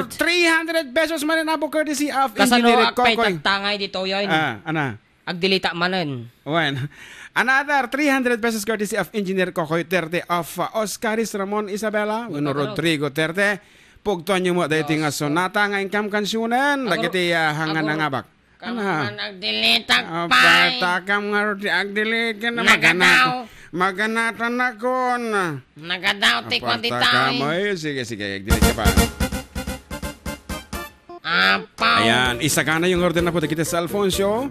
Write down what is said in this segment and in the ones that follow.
for 300 pesos Manen apo courtesy of Engineer Kokoy. Kasano tangay dito yun. Ana? Agdilita Manen. Bueno. Another 300 pesos courtesy of Engineer Kokoy 30 of Oscaris Ramon Isabela. Rodrigo 30. Pugton nyo mo dahil nga sonata nga income kansunan. Lagiti hangan na nga bak. Kaman agdilita pay. Takam nga roti agdilita na Nagadaw. maganatan ako na. Nagadaw tikman ditaw. Sige. Agdilita pa. Apaw. Ayan, isa ka na yung order na po kita sa Alfonso.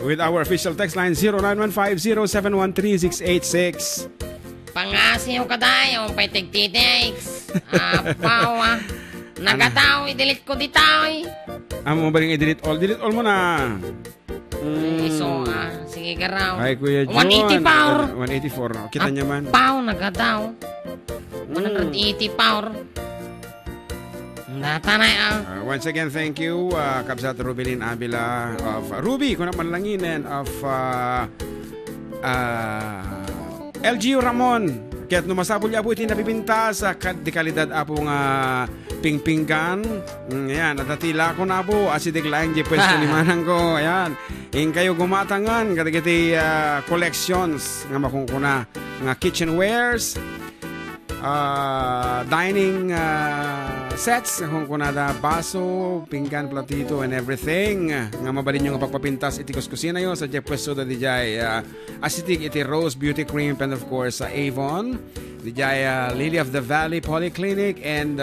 With our official text line 0915-071-3686. Pangasiyo ka tayo, pay tigtitiks. Apaw Nagataw, i-delete ko ditaw. Amo mo ba rin i-delete all? Delete all mo na. So, sige ka raw. Ay, Kuya John. 180 power. 184. Kita niya man. Apaw, nagataw. 180 power. Natanay once again, thank you, Kabsat Rubilin Abila of Ruby, kung namanlanginin of LGU Ramon. Kaya't numasabol niya po iti napipinta sa kalidad apong pingpinggan. Ayan, natatila ko na po. Asidig lang di pwesto ni manang ko. Ayan, yung kayo gumatangan. Katigiti collections nga makungkuna. Nga kitchenwares. Dining sets kung kunada baso, pinggan, platito and everything nga mabalin nyo nga pagpapintas iti kuskusina yun sa Jeff Pwesto da dijay asitig iti Rose Beauty Cream and of course Avon dijay Lily of the Valley Polyclinic and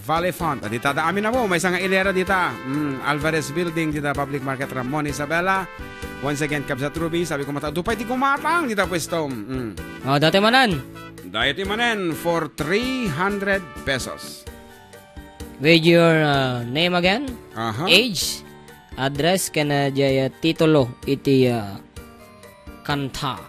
Valley Font dita da amin na po may isang ilera dita Alvarez Building dita Public Market Ramon Isabela. Once again, Kabsat Ruby, sabi ko dupay di kumatang dita pwesto. Dati Manen. Dati Manen for 300 pesos. With your name again, age, address, kana jaya titulo iti kanta.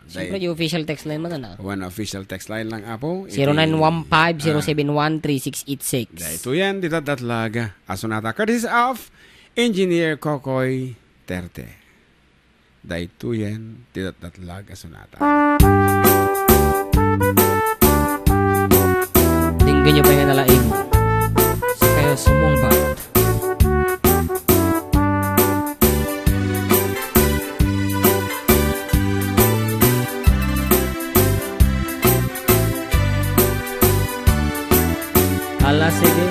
Siyempre yung official text line mo na. One official text line lang apo. 0915-071-3686. Ito yan, dita datlaga. Asunata, courtesy of Engineer Kokoy Terte. Dahito yan, titatlaga sonata. Tinggan nyo pa yung nalaing. Sa kayo sumungbat. Ala, sige.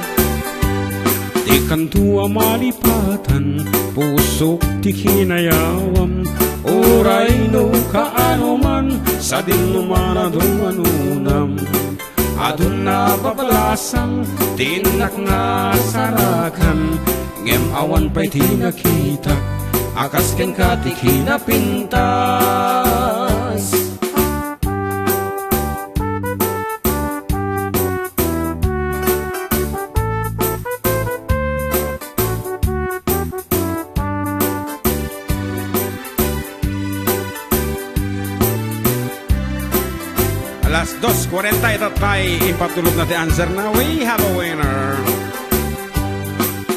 Di kantua malipatan, pusok di kinayawam, oray no kaano man, sa dinuman adunganunam. Adun na babalasang, tinak nga sarakan, ngem awan pa'y tinakita, akas ken ka di kinapintas. 2:40 ito tayo ipatulog natin answer na we have a winner.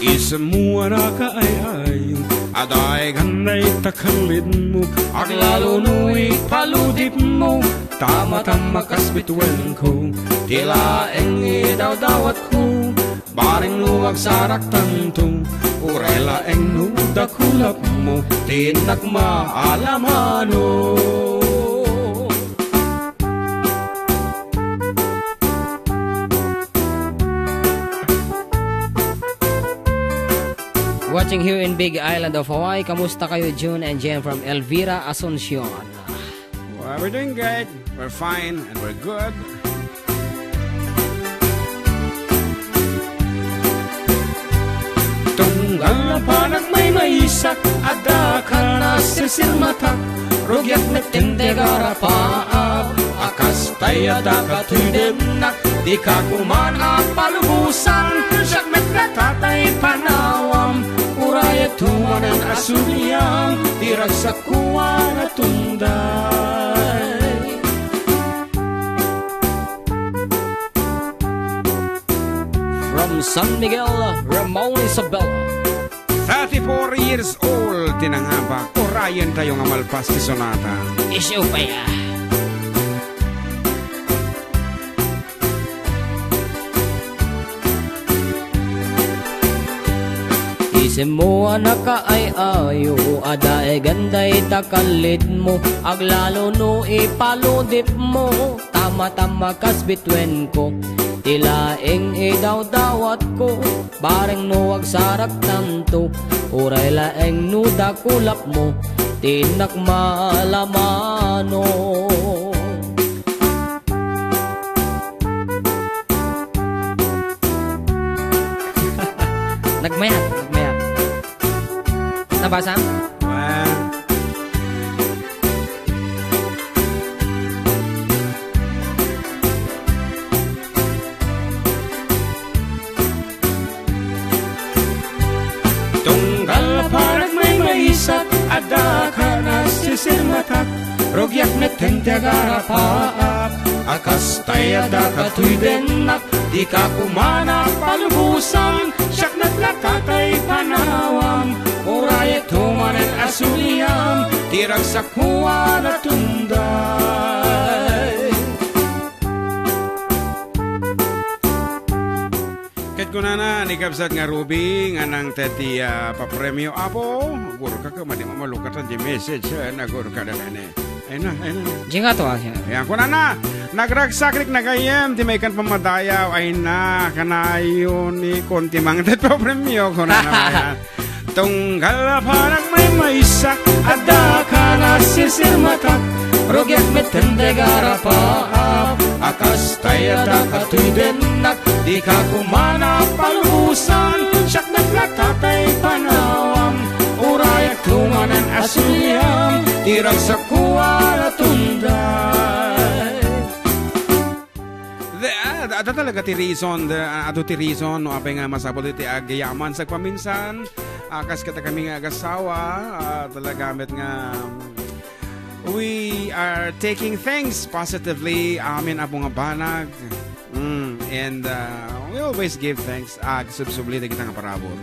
Isemua na kaayay aday ganay takalid mo aglalo nu'y paludip mo tama-tama kas bituin ko tila eng idaw-dawat ko baring luwag sarak tanto urela eng nudakulap mo tinak maalamano. Watching here in Big Island of Hawaii. Kamusta kayo, June and Jen from Elvira, Asuncion? Well, we're doing great. We're fine and we're good. Tunggal na panak may maisak Adda ka na sisirmatak Rugyat metinte garapaap Akas tayo dakatudenak Di ka kuman palubusan Siyak met natatay panawam Uraya tumanan asuliyang Tirag sa kuwa na tunday. From San Miguel, Ramon Isabela, 34 years old, tinangaba. Orayan tayo nga malpas ti sonata. Isyo pa ya. Simo anaka ay ayo, ada e ganday takalid mo, aglalo no ipaludip mo, tama-tama kas bitwen ko, tilaing idaw-dawat ko, bareng no agsarak tanto, uray laeng no dakulap mo, tinak malamano. Nagmayat. Nabasa? Tunggal parang may maisat, ada ka na sisirmatak, rogyak meteng tiagarapaap, akas tayo ada ka tuydenak, di ka kumana palubusan, siyak naglatatay panawam, urayet humanen asuliyam, tirag sa kuwa na tunday. Ket ko na nikabsat nga Ruby, nga nang teti papremyo apo, guro ka madi mamalukatan di message, naguro ka na nane. Ayun na. Diyan nga to siya. Ayan ko na. Nagragsakrik na gayem, di may kan pamadayaw, ay na, kanayo ni konti mang tet papremyo ko na naman. Tunggal parang may maisak, ada ka na sisirmatak, rogyak metende garapaap, akas tayo da katuydenak, di ka kumana palubusan, siyak naglatatay panawam, urayak tumanan asuliyam, tirag sa kuwala tunday. Ada talaga ti reason, ato ti reason, no apay nga masabot iti agayaman sa paminsan, akas kita kami nga agasawa, talagamit nga, we are taking things positively, amin abong nga banag, and we always give thanks, subsubli na kita nga parabor.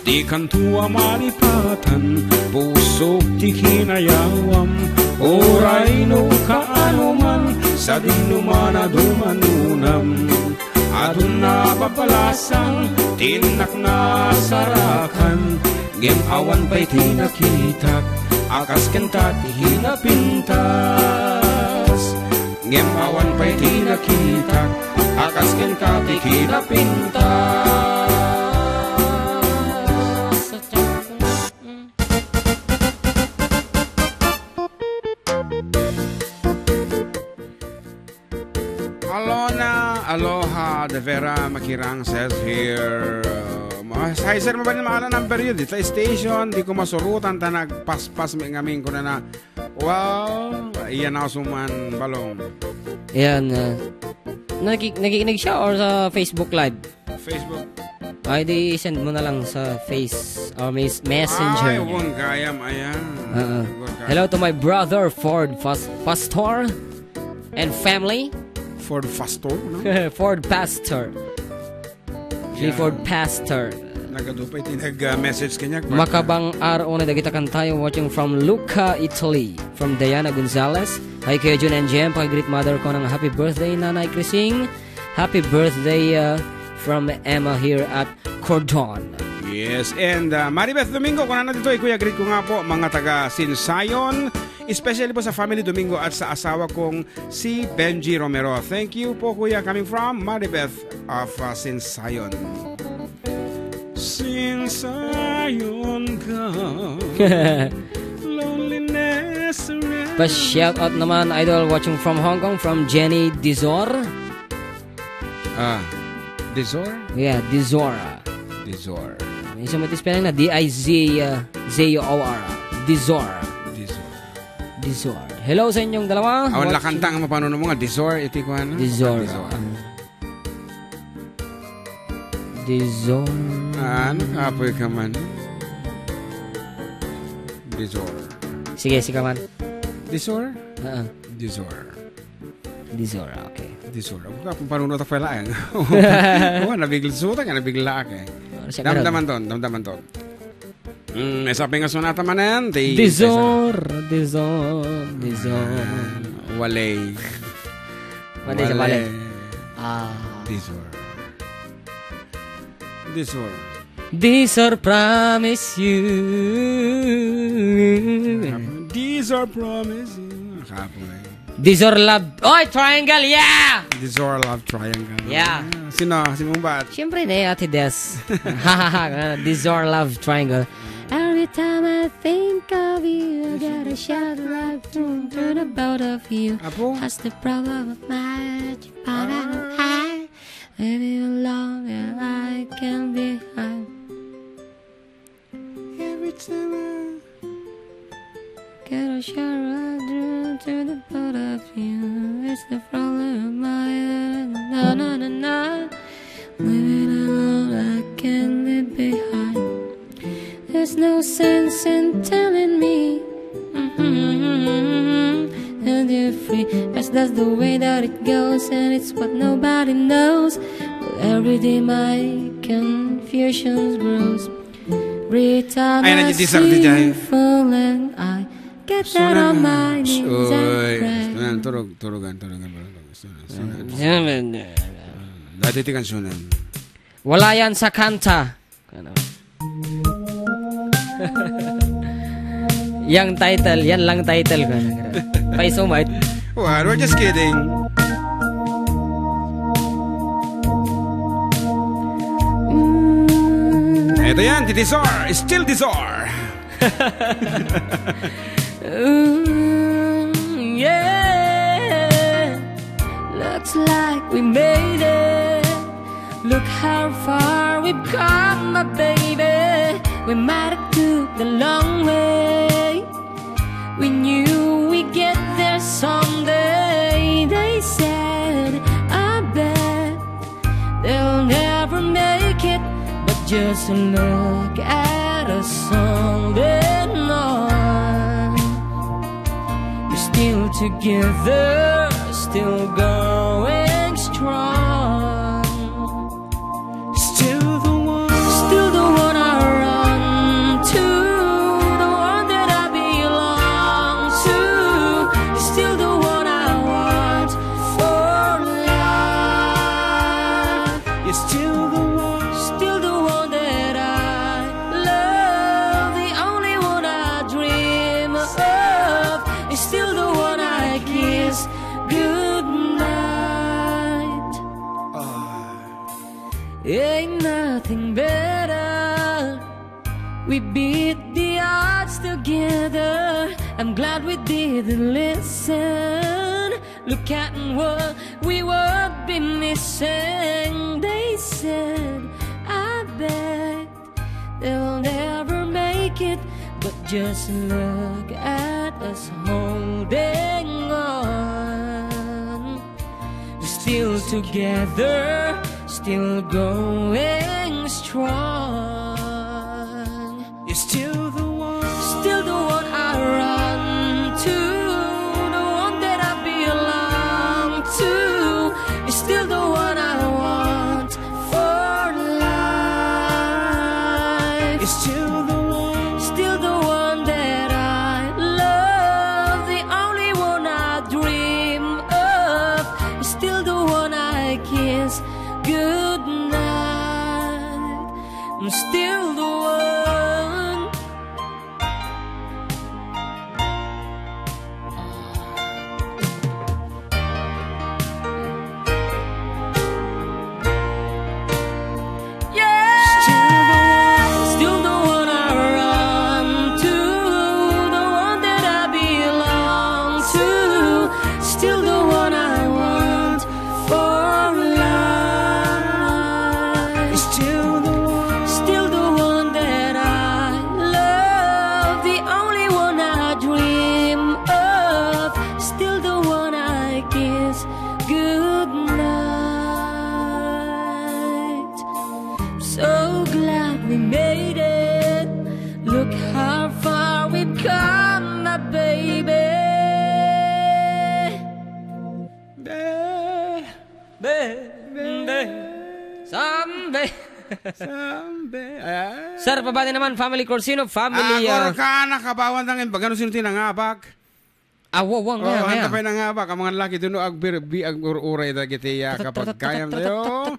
Di kantua maripatan, pusok ti kinayawam, oray no kaanuman, sa dinumana dumanunam, adun na papalasang, tinak na sarakan, gem awan pa'y tinakitak, akas kenta ti hinapintas, gem awan pa'y tinakitak, akas kenta ti hinapintas. Aloha, De Vera Makirang says here, hi sir, mabalin maaala number yun, dito station, di ko masurutan, ta nagpaspas may ngamin ko na well, iyan ako suman balong. Yan, nakikinig siya or sa Facebook Live? Facebook. Ay, di send mo na lang sa Face or Messenger. Ay, huwag kayam, ayan. Hello to my brother Ford Pastor and family. Ford Pastor, no? Ford Pastor. Si Ford Pastor. Nagadupay tinag-message kanya. Makabang araw na dagita kan tayo watching from Lucca, Italy. From Diana Gonzalez. Hi kayo Jun and Jem. Pag-greet mother ko ng happy birthday, Nanay Crising. Happy birthday from Emma here at Cordon. Yes, and Maribeth Domingo, kung ano dito, kuya, greet ko nga po mga taga Sinsayon. Especially po sa family Domingo at sa asawa kong si Benji Romero. Thank you po kuya, coming from Maribeth of Sinsayon. Sinsayon ka, loneliness around. Pa-shout out naman, idol, watching from Hong Kong, from Jenny Dizor. Dizor? Yeah, Dizor. Dizor. Isa mo iti spelling na D-I-Z-Z-O-R. Dizor. Dizor. Hello sa inyong dalawa. Awan lakantang ang mapano mo nga. Dizor, iti ko ano? Dizor. Dizor. Ano kapoy ka man? Dizor. Sige, sige man. Dizor? Dizor. Dizor, okay. Dizor. Ako ka, panunod ako pala yan. Nabigla suta ka, nabigla ka. Damdaman ton. Sabi nga sonata manen. Dizor. Walay. Walay sa walay. Dizor. These are promise you. These are promises. These are love. Oy, triangle, yeah! These are love triangle. Yeah. Sino? Sino mong bat? Siyempre na Ate Des. These are love triangle. Every time I think of you, I get a shot right through the both of you. Apo? That's the problem of my I maybe longer I can be high. Every time I get a shot right through the both of you. It's the problem of my no, no, no, no. Living alone, I can't live behind. There's no sense in telling me that you're free, as that's the way that it goes, and it's what nobody knows. But every day my confusion grows. Every time I see you falling, I get down on my knees and pray. Turugan. Dati iti kansunan. Wala yan sa kanta. Yang title, yan lang title ko. Pay so much. What? We're just kidding. Ito yan, Tizor. Still Tizor. Yeah. Looks like we made it. Look how far we've come, my baby. We might have took the long way. We knew we'd get there someday. They said, I bet they'll never make it. But just look at us holding on. We're still together, still going strong. Still the one I run to, the one that I belong to. Still the one I want for life. You're still the one that I love, the only one I dream of. You're still the one I kiss goodnight. Ain't nothing better. We beat the odds together. I'm glad we didn't listen. Look at what we would be missing. They said, I bet they'll never make it. But just look at us holding on. We're still together, still going strong. You're still the one I run to, the one that I belong to. You're still the one I want for life. You're still the one that I love, the only one I dream of. You're still the one I kiss goodnight. I'm still the one. Still the one I run to, the one that I belong to. Still the one I want for life. Still the one that I love, the only one I dream of. Still the one I kiss goodnight. So glad we made it. Look how far we've come, my baby. Sir, pabati naman, family Corsino, family... Agor ka, nakabawan ng bagano sino tinangabak. Awawang Oh, nga. hanta pa nga ba? Kamangan laki doon agbi agururay dagiti kapag kayam tayo.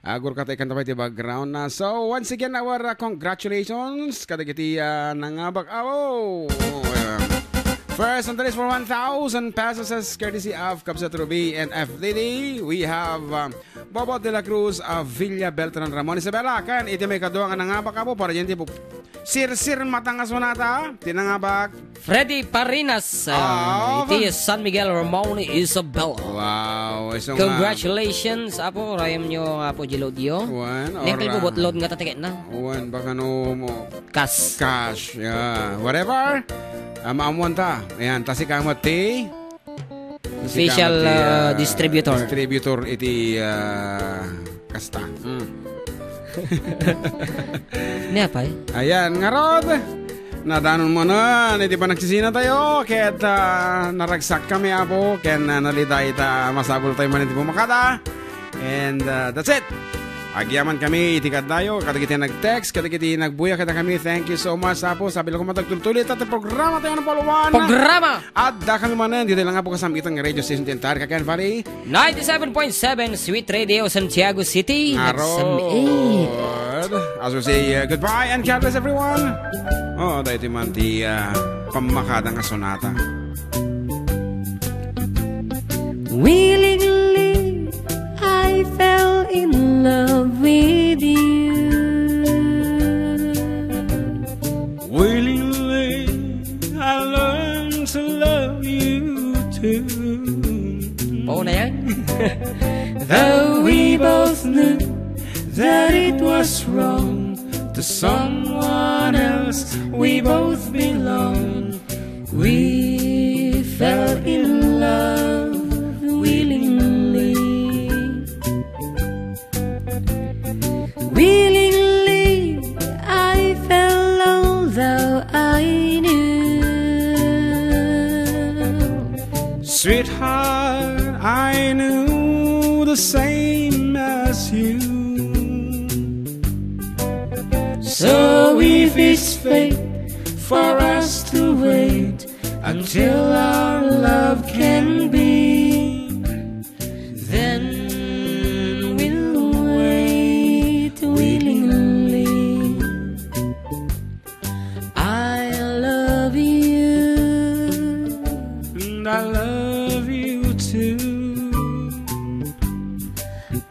Agur katay kanta pa iti background na. So, once again, our congratulations. Kadagiti nangabak. Oh! First on the list for 1,000 pesos as courtesy of Kabsat Ruby and FDD. We have Bobo de la Cruz of Villa Beltran Ramon Isabela. Kan, iti may kaduang nangabak ako para dyan tipo sir matangas mo nata. Tinangabak. Freddy Parinas. Iti San Miguel Ramon Isabela. Wow. Congratulations. Apo, rayam nyo po Gilodio. Nengkel po botlod nga tatiket na. Wan, baka no mo. Cash. Yeah. Whatever. Maamuan ta. Ayan, tasi kamot ti. Official distributor. Distributor iti kasta. Niya pa eh. Ayan, nga rod. Nadanon mo na. Hindi pa nagsisina tayo. Kaya naragsak kami apo. Kaya nalita ita masabol tayo man iti pumakada. And that's it. Agyaman kami, itikad tayo, kadagiti nag-text, kadagiti nagbuya kita kami. Thank you so much, Apo. Sabi lang ko matagtultulit at programa tayo ng paluwan. Programa! Adda kami manen, dito lang nga po kasama kitang radio station tintar, Kakan Valley. 97.7 Sweet Radio, Santiago City. As we say goodbye and God bless everyone. Oh, dahil man ti pamakadang sonata. Willingly I fell in love with you. Willingly I learned to love you too. Oo na yan. Though we both knew that it was wrong to someone else, we both belong. We fell in love willingly. Willingly I fell although I knew. Sweetheart, I knew the same as you. So if it's fate for us to wait until our love can be, then we'll wait willingly. I love you, and I love you too.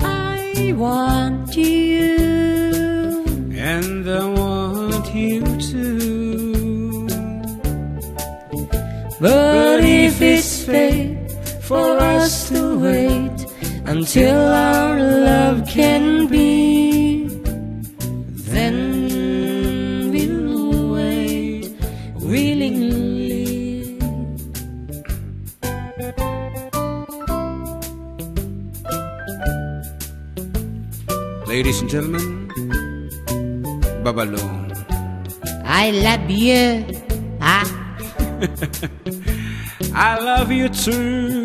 I want you, and I want you too. But if it's fate for us to wait until our love can be, then we'll wait willingly. Ladies and gentlemen, Babalong. I love you. Ah, I love you too.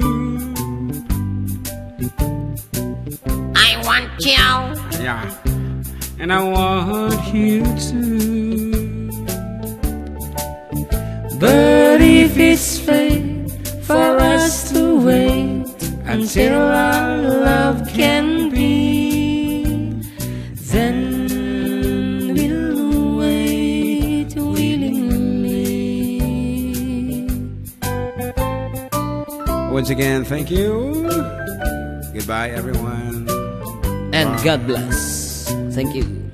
I want you. Yeah, and I want you too. But if it's fate for us to wait until our love can be, then we'll wait willingly. Once again, thank you. Goodbye, everyone. And God bless. Thank you.